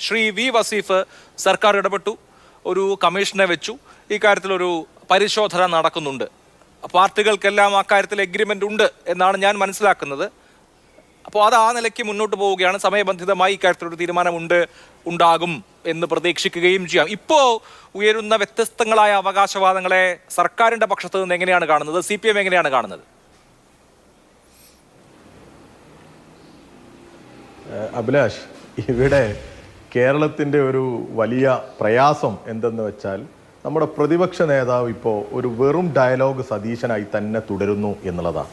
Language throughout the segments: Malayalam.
ശ്രീ വി വസീഫ് സർക്കാർ ഇടപെട്ടു, ഒരു കമ്മീഷനെ വെച്ചു, ഈ കാര്യത്തിലൊരു പരിശോധന നടക്കുന്നുണ്ട്. പാർട്ടികൾക്കെല്ലാം ആ കാര്യത്തിൽ എഗ്രിമെൻ്റ് ഉണ്ട് എന്നാണ് ഞാൻ മനസ്സിലാക്കുന്നത്. അപ്പോൾ അത് ആ നിലയ്ക്ക് മുന്നോട്ട് പോവുകയാണ്. സമയബന്ധിതമായി ഇക്കാര്യത്തിലൊരു ഉണ്ടാകും എന്ന് പ്രതീക്ഷിക്കുകയും ചെയ്യാം. ഇപ്പോൾ ഉയരുന്ന വ്യത്യസ്തങ്ങളായ അവകാശവാദങ്ങളെ സർക്കാരിൻ്റെ പക്ഷത്ത് നിന്ന് എങ്ങനെയാണ് കാണുന്നത്? CPM എങ്ങനെയാണ് കാണുന്നത്? അഭിലാഷ്, ഇവിടെ കേരളത്തിൻ്റെ ഒരു വലിയ പ്രയാസം എന്തെന്ന് വെച്ചാൽ നമ്മുടെ പ്രതിപക്ഷ നേതാവ് ഇപ്പോൾ ഒരു വെറും ഡയലോഗ് സതീശനായി തന്നെ തുടരുന്നു എന്നുള്ളതാണ്.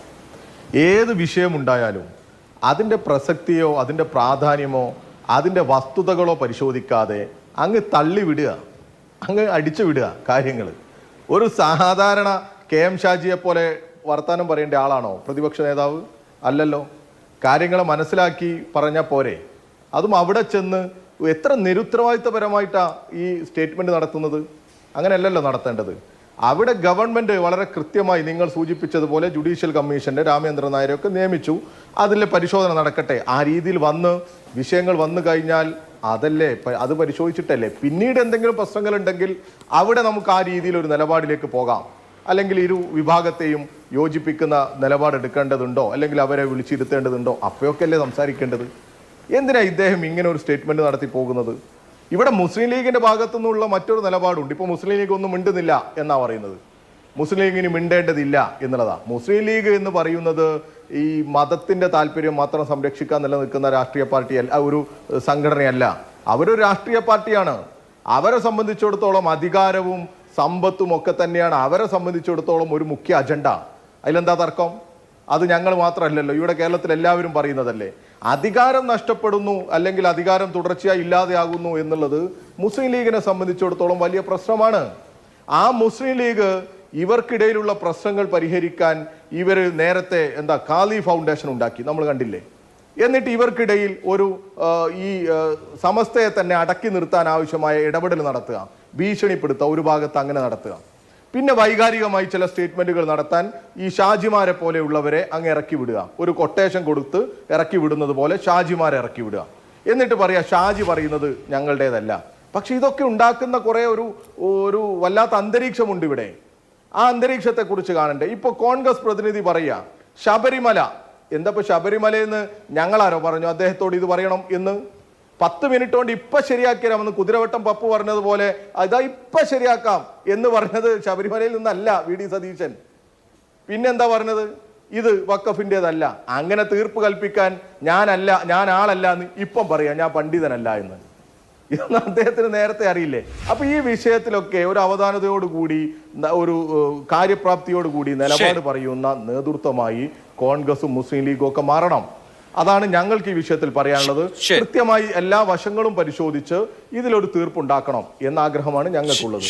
ഏത് വിഷയമുണ്ടായാലും അതിൻ്റെ പ്രസക്തിയോ അതിൻ്റെ പ്രാധാന്യമോ അതിൻ്റെ വസ്തുതകളോ പരിശോധിക്കാതെ അങ്ങ് തള്ളിവിടുക, അങ്ങ് അടിച്ചു വിടുക കാര്യങ്ങൾ. ഒരു സാധാരണ KM ഷാജിയെ പോലെ വർത്തമാനം പറയേണ്ട ആളാണോ പ്രതിപക്ഷ നേതാവ്? അല്ലല്ലോ. കാര്യങ്ങളെ മനസ്സിലാക്കി പറഞ്ഞാൽ പോരെ. അതും അവിടെ ചെന്ന് എത്ര നിരുത്തരവാദിത്തപരമായിട്ടാണ് ഈ സ്റ്റേറ്റ്മെൻറ്റ് നടത്തുന്നത്. അങ്ങനെയല്ലല്ലോ നടത്തേണ്ടത്. അവിടെ ഗവൺമെൻറ് വളരെ കൃത്യമായി നിങ്ങൾ സൂചിപ്പിച്ചതുപോലെ ജുഡീഷ്യൽ കമ്മീഷൻ്റെ രാമേന്ദ്രൻ നായരെയൊക്കെ നിയമിച്ചു. അതിലെ പരിശോധന നടക്കട്ടെ. ആ രീതിയിൽ വിഷയങ്ങൾ വന്നു കഴിഞ്ഞാൽ അത് പരിശോധിച്ചിട്ടല്ലേ പിന്നീട് എന്തെങ്കിലും പ്രശ്നങ്ങളുണ്ടെങ്കിൽ അവിടെ നമുക്ക് ആ രീതിയിൽ ഒരു നിലപാടിലേക്ക് പോകാം. അല്ലെങ്കിൽ ഇരു വിഭാഗത്തെയും യോജിപ്പിക്കുന്ന നിലപാടെടുക്കേണ്ടതുണ്ടോ, അല്ലെങ്കിൽ അവരെ വിളിച്ചിരുത്തേണ്ടതുണ്ടോ, അപ്പോഴൊക്കെ അല്ലേ സംസാരിക്കേണ്ടത്. എന്തിനാ ഇദ്ദേഹം ഇങ്ങനെ ഒരു സ്റ്റേറ്റ്മെൻറ്റ് നടത്തി പോകുന്നത്? ഇവിടെ മുസ്ലിം ലീഗിൻ്റെ ഭാഗത്തു നിന്നുള്ള മറ്റൊരു നിലപാടുണ്ട്. ഇപ്പോൾ മുസ്ലിം ലീഗ് ഒന്നും മിണ്ടുന്നില്ല എന്നാണ് പറയുന്നത്. മുസ്ലിം ലീഗിന് മിണ്ടേണ്ടതില്ല എന്നുള്ളതാണ്. മുസ്ലിം ലീഗ് എന്ന് പറയുന്നത് ഈ മതത്തിൻ്റെ താല്പര്യം മാത്രം സംരക്ഷിക്കാൻ നിലനിൽക്കുന്ന രാഷ്ട്രീയ പാർട്ടിയല്ല, ഒരു സംഘടനയല്ല. അവരൊരു രാഷ്ട്രീയ പാർട്ടിയാണ്. അവരെ സംബന്ധിച്ചിടത്തോളം അധികാരവും സമ്പത്തും ഒക്കെ തന്നെയാണ് അവരെ സംബന്ധിച്ചിടത്തോളം ഒരു മുഖ്യ അജണ്ട. അതിലെന്താ തർക്കം? അത് ഞങ്ങൾ മാത്രമല്ലല്ലോ, ഇവിടെ കേരളത്തിൽ എല്ലാവരും പറയുന്നതല്ലേ. അധികാരം നഷ്ടപ്പെടുന്നു അല്ലെങ്കിൽ അധികാരം തുടർച്ചയായി ഇല്ലാതെയാകുന്നു എന്നുള്ളത് മുസ്ലിം ലീഗിനെ സംബന്ധിച്ചിടത്തോളം വലിയ പ്രശ്നമാണ്. ആ മുസ്ലിം ലീഗ് ഇവർക്കിടയിലുള്ള പ്രശ്നങ്ങൾ പരിഹരിക്കാൻ ഇവർ നേരത്തെ കാലി ഫൗണ്ടേഷൻ ഉണ്ടാക്കി, നമ്മൾ കണ്ടില്ലേ. എന്നിട്ട് ഇവർക്കിടയിൽ ഈ സമസ്തയെ തന്നെ അടക്കി നിർത്താൻ ആവശ്യമായ ഇടപെടൽ നടത്തുക, ഭീഷണിപ്പെടുത്തുക, ഒരു ഭാഗത്ത് അങ്ങനെ നടത്തുക. പിന്നെ വൈകാരികമായി ചില സ്റ്റേറ്റ്മെന്റുകൾ നടത്താൻ ഈ ഷാജിമാരെ പോലെയുള്ളവരെ അങ്ങ് ഇറക്കി വിടുക. ഒരു കൊട്ടേഷൻ കൊടുത്ത് ഇറക്കി വിടുന്നത് പോലെ ഷാജിമാരെ ഇറക്കി വിടുക. എന്നിട്ട് പറയാ ഷാജി പറയുന്നത് ഞങ്ങളുടേതല്ല. പക്ഷെ ഇതൊക്കെ ഉണ്ടാക്കുന്ന കുറെ ഒരു വല്ലാത്ത അന്തരീക്ഷമുണ്ട് ഇവിടെ. ആ അന്തരീക്ഷത്തെക്കുറിച്ച് കാണണ്ടേ? ഇപ്പൊ കോൺഗ്രസ് പ്രതിനിധി പറയുക ശബരിമല എന്താ ശബരിമലയെന്ന് ഞങ്ങളാരോ പറഞ്ഞു അദ്ദേഹത്തോട് ഇത് പറയണം എന്ന്. 10 മിനിറ്റ് കൊണ്ട് ഇപ്പൊ ശരിയാക്കിയാമെന്ന് കുതിരവട്ടം പപ്പു പറഞ്ഞതുപോലെ അതാ ഇപ്പൊ ശരിയാക്കാം എന്ന് പറഞ്ഞത് ശബരിമലയിൽ നിന്നല്ല VD സതീശൻ. പിന്നെന്താ പറഞ്ഞത്? ഇത് വഖഫിൻ്റെതല്ല. അങ്ങനെ തീർപ്പ് കൽപ്പിക്കാൻ ഞാൻ ആളല്ല എന്ന് ഇപ്പം പറയാം, ഞാൻ പണ്ഡിതനല്ല എന്ന്. ഇതൊന്നും അദ്ദേഹത്തിന് നേരത്തെ അറിയില്ലേ? അപ്പൊ ഈ വിഷയത്തിലൊക്കെ ഒരു അവധാനതയോടുകൂടി ഒരു കാര്യപ്രാപ്തിയോടുകൂടി നിലപാട് പറയുന്ന നേതൃത്വമായി കോൺഗ്രസും മുസ്ലിം ലീഗും ഒക്കെ മാറണം. അതാണ് ഞങ്ങൾക്ക് ഈ വിഷയത്തിൽ പറയാനുള്ളത്. കൃത്യമായി എല്ലാ വശങ്ങളും പരിശോധിച്ച് ഇതിലൊരു തീർപ്പുണ്ടാക്കണം എന്ന ആഗ്രഹമാണ് ഞങ്ങൾക്കുള്ളത്.